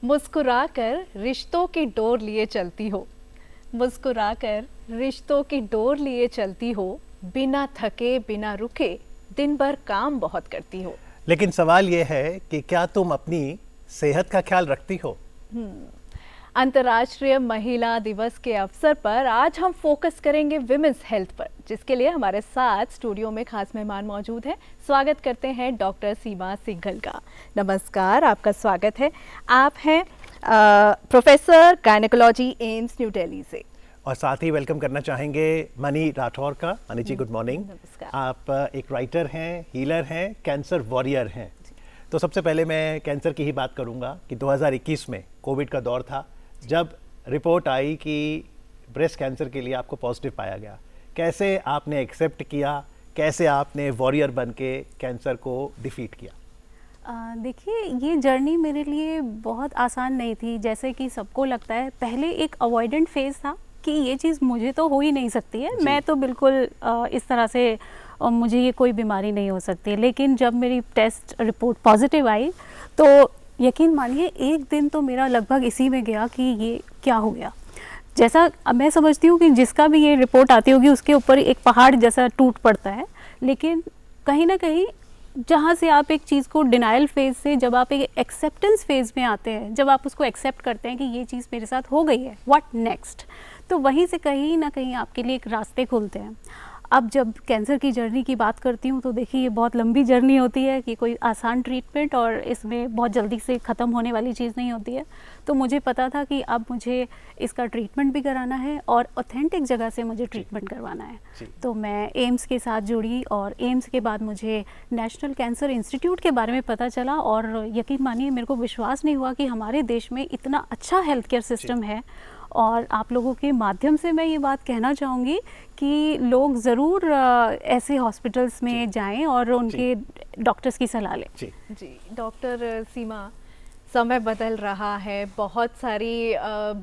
मुस्कुराकर रिश्तों की डोर लिए चलती हो, मुस्कुराकर रिश्तों की डोर लिए चलती हो, बिना थके बिना रुके दिन भर काम बहुत करती हो। लेकिन सवाल ये है कि क्या तुम अपनी सेहत का ख्याल रखती हो? अंतर्राष्ट्रीय महिला दिवस के अवसर पर आज हम फोकस करेंगे विमेंस हेल्थ पर, जिसके लिए हमारे साथ स्टूडियो में खास मेहमान मौजूद हैं। स्वागत करते हैं डॉक्टर सीमा सिंघल का। नमस्कार, आपका स्वागत है। आप हैं professor gynaecology AIIMS new Delhi से। और साथ ही वेलकम करना चाहेंगे मनी राठौर का। मनी जी, गुड मॉर्निंग। नमस्कार। आप एक राइटर हैं, हीलर हैं, कैंसर वॉरियर हैं। तो सबसे पहले मैं कैंसर की ही बात करूंगा कि 2021 में कोविड का दौर था, जब रिपोर्ट आई कि ब्रेस्ट कैंसर के लिए आपको पॉजिटिव पाया गया। कैसे आपने एक्सेप्ट किया, कैसे आपने वॉरियर बन के कैंसर को डिफीट किया? देखिए, ये जर्नी मेरे लिए बहुत आसान नहीं थी। जैसे कि सबको लगता है, पहले एक अवॉइडेंट फेज था कि ये चीज़ मुझे तो हो ही नहीं सकती है, मैं तो बिल्कुल इस तरह से मुझे ये कोई बीमारी नहीं हो सकती। लेकिन जब मेरी टेस्ट रिपोर्ट पॉजिटिव आई तो यकीन मानिए एक दिन तो मेरा लगभग इसी में गया कि ये क्या हो गया। जैसा मैं समझती हूँ कि जिसका भी ये रिपोर्ट आती होगी उसके ऊपर एक पहाड़ जैसा टूट पड़ता है। लेकिन कहीं ना कहीं जहाँ से आप एक चीज़ को डिनाइल फेज से जब आप एक एक्सेप्टेंस फेज में आते हैं, जब आप उसको एक्सेप्ट करते हैं कि ये चीज़ मेरे साथ हो गई है, व्हाट नेक्स्ट, तो वहीं से कहीं ना कहीं आपके लिए एक रास्ते खुलते हैं। अब जब कैंसर की जर्नी की बात करती हूँ तो देखिए, ये बहुत लंबी जर्नी होती है कि कोई आसान ट्रीटमेंट और इसमें बहुत जल्दी से ख़त्म होने वाली चीज़ नहीं होती है। तो मुझे पता था कि अब मुझे इसका ट्रीटमेंट भी कराना है और ऑथेंटिक जगह से मुझे ट्रीटमेंट करवाना है। तो मैं एम्स के साथ जुड़ी और एम्स के बाद मुझे नेशनल कैंसर इंस्टीट्यूट के बारे में पता चला और यकीन मानिए मेरे को विश्वास नहीं हुआ कि हमारे देश में इतना अच्छा हेल्थ केयर सिस्टम है। और आप लोगों के माध्यम से मैं ये बात कहना चाहूँगी कि लोग ज़रूर ऐसे हॉस्पिटल्स में जाएं और उनके डॉक्टर्स की सलाह लें। जी डॉक्टर सीमा, समय बदल रहा है, बहुत सारी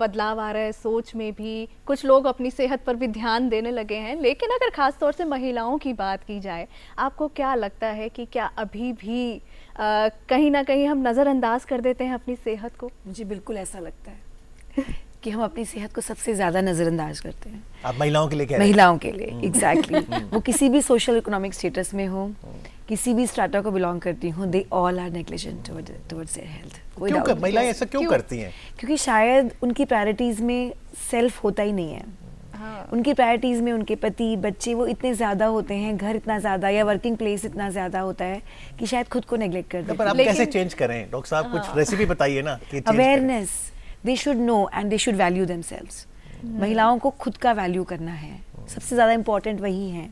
बदलाव आ रहा है सोच में भी, कुछ लोग अपनी सेहत पर भी ध्यान देने लगे हैं। लेकिन अगर ख़ास तौर से महिलाओं की बात की जाए, आपको क्या लगता है कि क्या अभी भी कहीं ना कहीं हम नज़रअंदाज कर देते हैं अपनी सेहत को? मुझे बिल्कुल ऐसा लगता है कि हम अपनी सेहत को सबसे ज़्यादा नज़रअंदाज करते हैं। आप महिलाओं के लिए कह रहे हैं? महिलाओं के लिए, एग्जैक्टली। वो किसी भी सोशल इकोनॉमिक स्टेटस में हो, किसी भी स्ट्राटा को बिलोंग करती हूँ, they all are negligent towards their health. क्यों महिलाएं ऐसा क्यों करती हैं? क्योंकि शायद उनकी प्रायोरिटीज़ में सेल्फ होता ही नहीं है। उनकी प्रायोरिटीज़ में उनके पति, बच्चे वो इतने ज़्यादा होते हैं, घर इतना ज़्यादा या वर्किंग प्लेस इतना ज़्यादा होता है कि शायद खुद को नेग्लेक्ट कर देते हैं। पर आप कैसे चेंज करें? डॉक्टर साहब, कुछ रेसिपी बताइए ना कि awareness, they should know and they should value themselves. महिलाओं को खुद का वैल्यू करना है, सबसे ज़्यादा इम्पोर्टेंट वही है।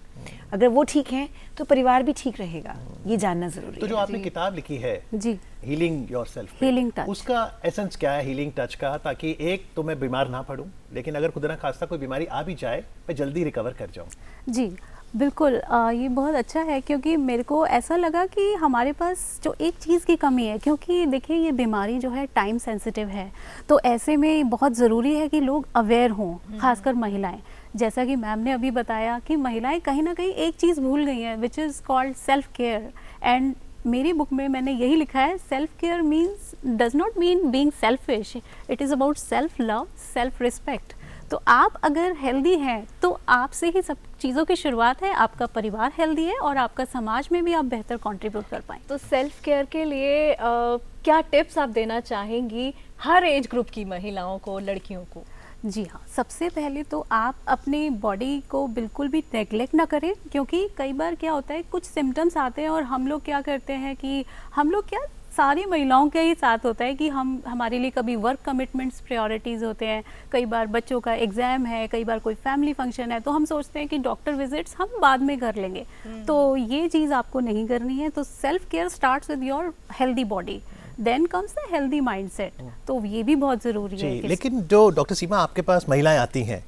अगर वो ठीक है तो परिवार भी ठीक रहेगा, ये जानना ज़रूरी है। तो जो आपने किताब लिखी है, जी, हीलिंग योरसेल्फ, हीलिंग टच, उसका एसेंस क्या है हीलिंग टच का? ताकि एक तो मैं बीमार ना पड़ूं, लेकिन अगर खुदा ना खास्ता कोई बीमारी आ भी जाए, मैं जल्दी रिकवर कर जाऊं। जी बिल्कुल। ये बहुत अच्छा है क्योंकि मेरे को ऐसा लगा कि हमारे पास जो एक चीज़ की कमी है, क्योंकि देखिए ये बीमारी जो है टाइम सेंसिटिव है, तो ऐसे में बहुत ज़रूरी है कि लोग अवेयर हों, खासकर महिलाएं। जैसा कि मैम ने अभी बताया कि महिलाएं कहीं ना कहीं एक चीज़ भूल गई हैं, which is called self care. And मेरी बुक में मैंने यही लिखा है, self care means does not mean being selfish, it is about self love, self respect. तो आप अगर हेल्दी हैं तो आपसे ही सब चीज़ों की शुरुआत है, आपका परिवार हेल्दी है और आपका समाज में भी आप बेहतर कंट्रीब्यूट कर पाएँ। तो सेल्फ केयर के लिए क्या टिप्स आप देना चाहेंगी हर एज ग्रुप की महिलाओं को, लड़कियों को? जी हाँ, सबसे पहले तो आप अपनी बॉडी को बिल्कुल भी नेगलेक्ट ना करें, क्योंकि कई बार क्या होता है, कुछ सिम्टम्स आते हैं और हम लोग क्या करते हैं कि हम लोग क्या, सारी महिलाओं के ही साथ होता है कि हमारे लिए कभी वर्क कमिटमेंट्स प्रायोरिटीज़ होते हैं, कई बार बच्चों का एग्ज़ाम है, कई बार कोई फैमिली फंक्शन है, तो हम सोचते हैं कि डॉक्टर विजिट्स हम बाद में कर लेंगे। तो ये चीज़ आपको नहीं करनी है। तो self care starts with your healthy body, then comes the healthy mindset. तो ये भी बहुत ज़रूरी है। लेकिन जो डॉक्टर सीमा आपके पास महिलाएं आती हैं,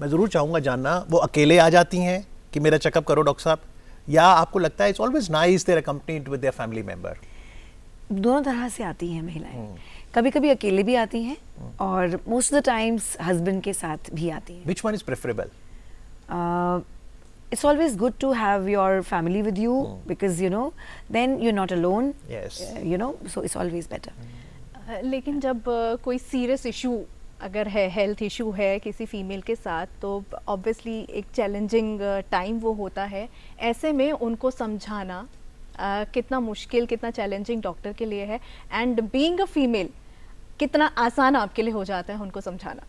मैं ज़रूर चाहूँगा जानना, वो अकेले आ जाती हैं कि मेरा चेकअप करो डॉक्टर साहब, या आपको लगता है it's always nice they're accompanied with their family member? दोनों तरह से आती हैं महिलाएं। कभी कभी अकेले भी आती हैं और most of the times husband के साथ भी आती हैं। Which one is preferable? It's always good to have your family with you because then you're not alone. Yes. So it's always better. लेकिन जब कोई सीरियस इशू अगर है, हेल्थ इशू है किसी फीमेल के साथ, तो ऑब्वियसली एक चैलेंजिंग टाइम वो होता है। ऐसे में उनको समझाना कितना मुश्किल, कितना चैलेंजिंग डॉक्टर के लिए है, एंड बीइंग अ फीमेल कितना आसान आपके लिए हो जाता है उनको समझाना?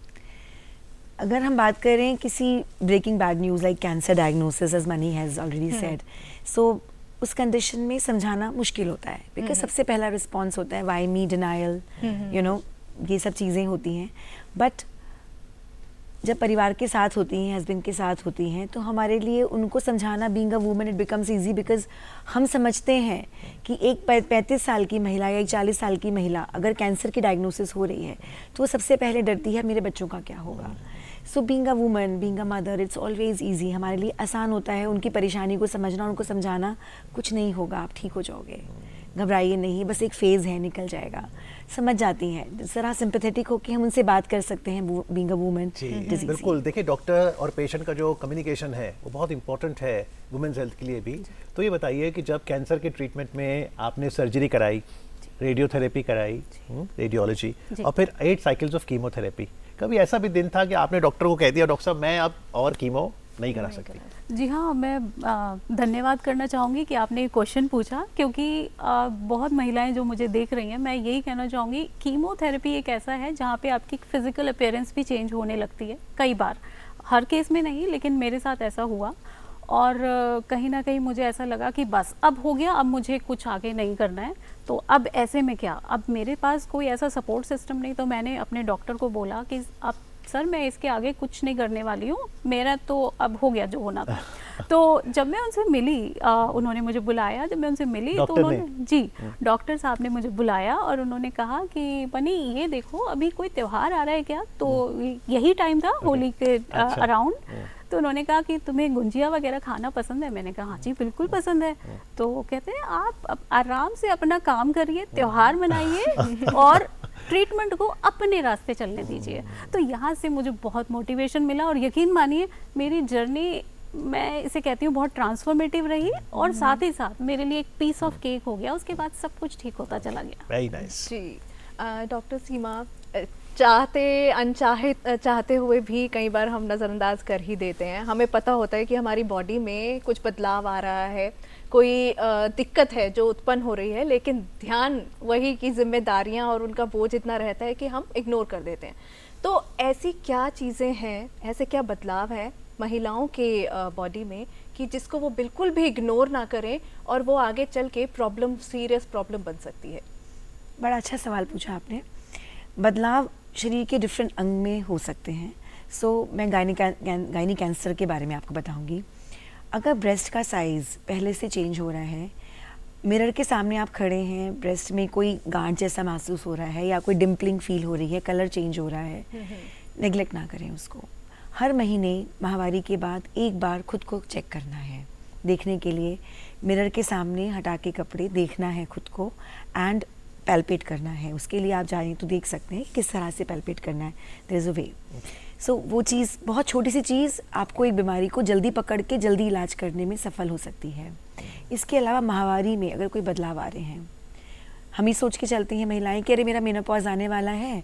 अगर हम बात करें किसी breaking bad news like cancer diagnosis, as Mani has already said, so उस कंडीशन में समझाना मुश्किल होता है, बिकॉज सबसे पहला रिस्पॉन्स होता है why me, denial, you know, ये सब चीज़ें होती हैं। बट जब परिवार के साथ होती हैं, हस्बैंड के साथ होती हैं, तो हमारे लिए उनको समझाना, being a woman, it becomes easy, because हम समझते हैं कि एक 35 साल की महिला या एक 40 साल की महिला अगर कैंसर की डायग्नोसिस हो रही है तो वो सबसे पहले डरती है मेरे बच्चों का क्या होगा। So being a woman, being a mother, it's always easy, हमारे लिए आसान होता है उनकी परेशानी को समझना, उनको समझाना, कुछ नहीं होगा, आप ठीक हो जाओगे, घबराइए नहीं, बस एक फेज़ है, निकल जाएगा। समझ जाती हैं, ज़रा सिंपैथेटिक होकर हम उनसे बात कर सकते हैं, बीइंग अ वुमन। बिल्कुल, देखिए डॉक्टर और पेशेंट का जो कम्युनिकेशन है वो बहुत इंपॉर्टेंट है वुमेन्स हेल्थ के लिए भी। तो ये बताइए कि जब कैंसर के ट्रीटमेंट में आपने सर्जरी कराई, रेडियोथेरेपी कराई, रेडियोलॉजी, और फिर 8 साइकिल्स ऑफ कीमोथेरेपी, कभी ऐसा भी दिन था कि आपने डॉक्टर को कह दिया डॉक्टर साहब मैं अब और कीमो नहीं करा सकती? जी हाँ, मैं धन्यवाद करना चाहूँगी कि आपने ये क्वेश्चन पूछा, क्योंकि बहुत महिलाएं जो मुझे देख रही हैं, मैं यही कहना चाहूँगी, कीमोथेरेपी एक ऐसा है जहाँ पे आपकी फिज़िकल अपीयरेंस भी चेंज होने लगती है कई बार, हर केस में नहीं, लेकिन मेरे साथ ऐसा हुआ। और कहीं ना कहीं मुझे ऐसा लगा कि बस अब हो गया, अब मुझे कुछ आगे नहीं करना है, तो अब ऐसे में क्या, अब मेरे पास कोई ऐसा सपोर्ट सिस्टम नहीं। तो मैंने अपने डॉक्टर को बोला कि अब सर मैं इसके आगे कुछ नहीं करने वाली हूँ, मेरा तो अब हो गया जो होना था। तो जब मैं उनसे मिली, उन्होंने मुझे बुलाया, जब मैं उनसे मिली तो उन्होंने, जी डॉक्टर साहब ने मुझे बुलाया और उन्होंने कहा कि बनी ये देखो अभी कोई त्यौहार आ रहा है क्या, तो यही टाइम था होली के अराउंड। तो उन्होंने कहा कि तुम्हें गुंजिया वगैरह खाना पसंद है? मैंने कहा हाँ जी बिल्कुल पसंद है। तो वो कहते हैं आप आराम से अपना काम करिए, त्यौहार मनाइए और ट्रीटमेंट को अपने रास्ते चलने दीजिए। तो यहाँ से मुझे बहुत मोटिवेशन मिला और यकीन मानिए मेरी जर्नी, मैं इसे कहती हूँ, बहुत ट्रांसफॉर्मेटिव रही और साथ ही साथ मेरे लिए एक पीस ऑफ केक हो गया, उसके बाद सब कुछ ठीक होता चला गया। Very nice. जी डॉक्टर सीमा, चाहते अनचाहे चाहते हुए भी कई बार हम नज़रअंदाज कर ही देते हैं। हमें पता होता है कि हमारी बॉडी में कुछ बदलाव आ रहा है, कोई दिक्कत है जो उत्पन्न हो रही है, लेकिन ध्यान वही की जिम्मेदारियां और उनका बोझ इतना रहता है कि हम इग्नोर कर देते हैं। तो ऐसी क्या चीज़ें हैं, ऐसे क्या बदलाव हैं महिलाओं के बॉडी में कि जिसको वो बिल्कुल भी इग्नोर ना करें और वो आगे चल के प्रॉब्लम, सीरियस प्रॉब्लम बन सकती है? बड़ा अच्छा सवाल पूछा आपने। बदलाव शरीर के डिफरेंट अंग में हो सकते हैं। मैं गायनी कैंसर के बारे में आपको बताऊंगी। अगर ब्रेस्ट का साइज़ पहले से चेंज हो रहा है, मिरर के सामने आप खड़े हैं, ब्रेस्ट में कोई गांठ जैसा महसूस हो रहा है या कोई डिम्पलिंग फील हो रही है, कलर चेंज हो रहा है, नेग्लेक्ट ना करें उसको। हर महीने माहवारी के बाद एक बार खुद को चेक करना है, देखने के लिए मिरर के सामने हटा के कपड़े देखना है खुद को एंड पैल्पेट करना है। उसके लिए आप जाएं तो देख सकते हैं किस तरह से पैल्पेट करना है, देयर इज़ अ वे। सो वो चीज़, बहुत छोटी सी चीज़ आपको एक बीमारी को जल्दी पकड़ के जल्दी इलाज करने में सफल हो सकती है। इसके अलावा माहवारी में अगर कोई बदलाव आ रहे हैं, हम ही सोच के चलती हैं महिलाएं कि अरे मेरा मेनोपॉज आने वाला है,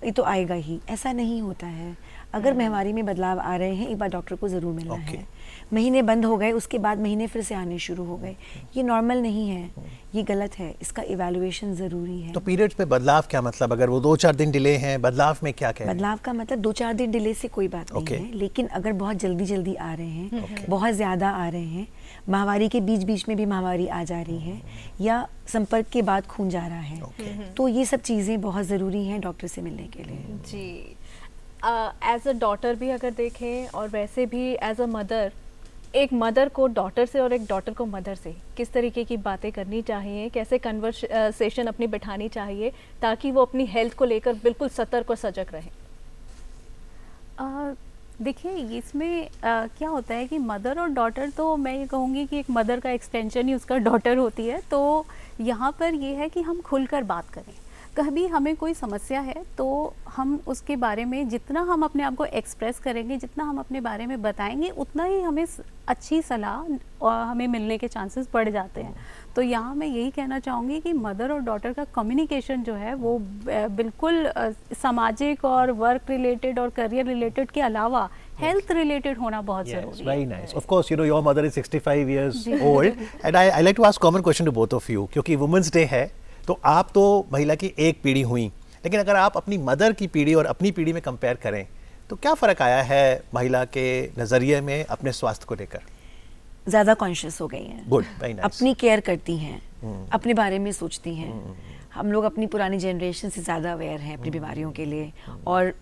ये तो आएगा ही, ऐसा नहीं होता है। अगर माहवारी में बदलाव आ रहे हैं, एक बार डॉक्टर को ज़रूर मिलना है। महीने बंद हो गए, उसके बाद महीने फिर से आने शुरू हो गए, ये नॉर्मल नहीं है, ये गलत है, इसका इवैल्यूएशन ज़रूरी है। तो पीरियड्स में बदलाव क्या मतलब, अगर वो 2-4 दिन डिले हैं, बदलाव में क्या है? बदलाव का मतलब 2-4 दिन डिले से कोई बात नहीं है, लेकिन अगर बहुत जल्दी जल्दी आ रहे हैं, बहुत ज़्यादा आ रहे हैं, माहवारी के बीच बीच में भी माहवारी आ जा रही है या संपर्क के बाद खून जा रहा है, तो ये सब चीज़ें बहुत ज़रूरी हैं डॉक्टर से मिलने के लिए। जी, एज अ डॉटर भी अगर देखें और वैसे भी एज अ मदर, एक मदर को डॉटर से और एक डॉटर को मदर से किस तरीके की बातें करनी चाहिए, कैसे कन्वर्सेशन अपनी बिठानी चाहिए ताकि वो अपनी हेल्थ को लेकर बिल्कुल सतर्क और सजग रहें? देखिए इसमें क्या होता है कि मदर और डॉटर, तो मैं ये कहूँगी कि एक मदर का एक्सटेंशन ही उसका डॉटर होती है। तो यहाँ पर ये है कि हम खुलकर बात करें। कभी हमें कोई समस्या है तो हम उसके बारे में जितना हम अपने आप को एक्सप्रेस करेंगे, जितना हम अपने बारे में बताएंगे, उतना ही हमें अच्छी सलाह हमें मिलने के चांसेस बढ़ जाते हैं। तो यहाँ मैं यही कहना चाहूँगी कि मदर और डॉटर का कम्युनिकेशन जो है वो बिल्कुल सामाजिक और वर्क रिलेटेड और करियर रिलेटेड के अलावा हेल्थ रिलेटेड होना बहुत ज़रूरी है। Very nice. Of course, you know your mother is 65 years old, and I like to ask common question to both of you, क्योंकि Women's Day है, तो आप तो महिला की एक पीढ़ी हुई, लेकिन अगर आप अपनी मदर की पीढ़ी और अपनी पीढ़ी में कंपेयर करें तो क्या फ़र्क आया है महिला के नज़रिए में अपने स्वास्थ्य को लेकर? ज़्यादा कॉन्शियस हो गई हैं। Good, very nice. अपनी केयर करती हैं, अपने बारे में सोचती हैं। हम लोग अपनी पुरानी जनरेशन से ज़्यादा अवेयर हैं अपनी बीमारियों के लिए, और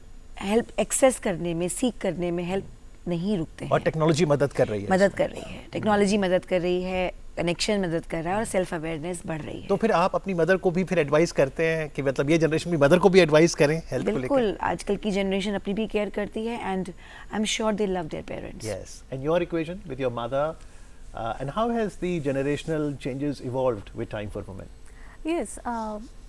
हेल्प एक्सेस करने में, सीख करने में हेल्प नहीं रुकते हैं। और टेक्नोलॉजी मदद कर रही है, मदद कर रही है, टेक्नोलॉजी मदद कर रही है, कनेक्शन मदद कर रहा है, और सेल्फ अवेयरनेस बढ़ रही है। तो फिर आप अपनी मदर को भी फिर एडवाइस करते हैं कि मतलब ये जनरेशन भी मदर को भी एडवाइस करें हेल्थ को लेकर? बिल्कुल, आजकल की जनरेशन अपनी भी केयर करती है, and I am sure they love their parents. Yes. And your equation with your mother, and how has the generational changes evolved with time for women? Yes,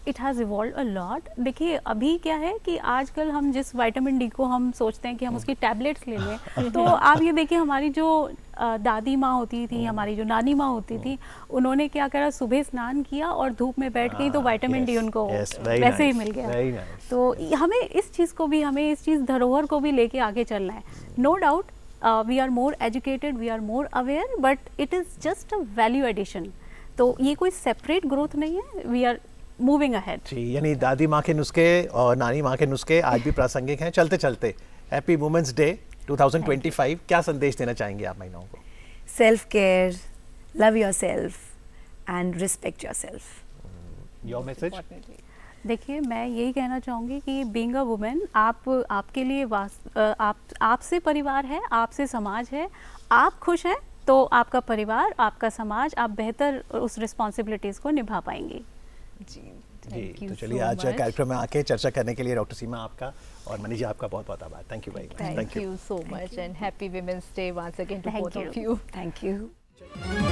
it has evolve a lot. देखिए अभी क्या है कि आजकल हम जिस vitamin D को हम सोचते हैं कि हम उसकी टैबलेट्स ले लें, तो आप ये देखिए हमारी जो दादी माँ होती थी, हमारी जो नानी माँ होती थी, उन्होंने क्या करा, सुबह स्नान किया और धूप में बैठ गई तो विटामिन डी उनको वैसे ही मिल गया। तो हमें इस चीज़ को भी, हमें इस चीज़ धरोहर को भी लेके आगे चलना है। No doubt we are more educated, we are more aware, but it is just a value addition. तो ये कोई सेपरेट ग्रोथ नहीं है, वी आर मूविंग अहेड। जी, यानी दादी माँ के नुस्खे और नानी माँ के नुस्खे आज भी प्रासंगिक हैं। चलते चलते हैप्पी वुमेन्स डे 2025, क्या संदेश देना चाहेंगे आप महिलाओं को? Self care, love yourself and respect yourself. Your message? देखिए मैं यही कहना चाहूँगी कि बीइंग अ वुमेन, आपके लिए आपसे परिवार है, आपसे समाज है। आप खुश हैं तो आपका परिवार, आपका समाज, आप बेहतर उस रिस्पॉन्सिबिलिटीज़ को निभा पाएंगे। जी, तो चलिए आज कार्यक्रम में आके चर्चा करने के लिए डॉक्टर सीमा आपका और मनीष जी आपका बहुत बहुत आभार। Thank you very much. Thank you so much and happy Women's Day once again to both of you. Thank you.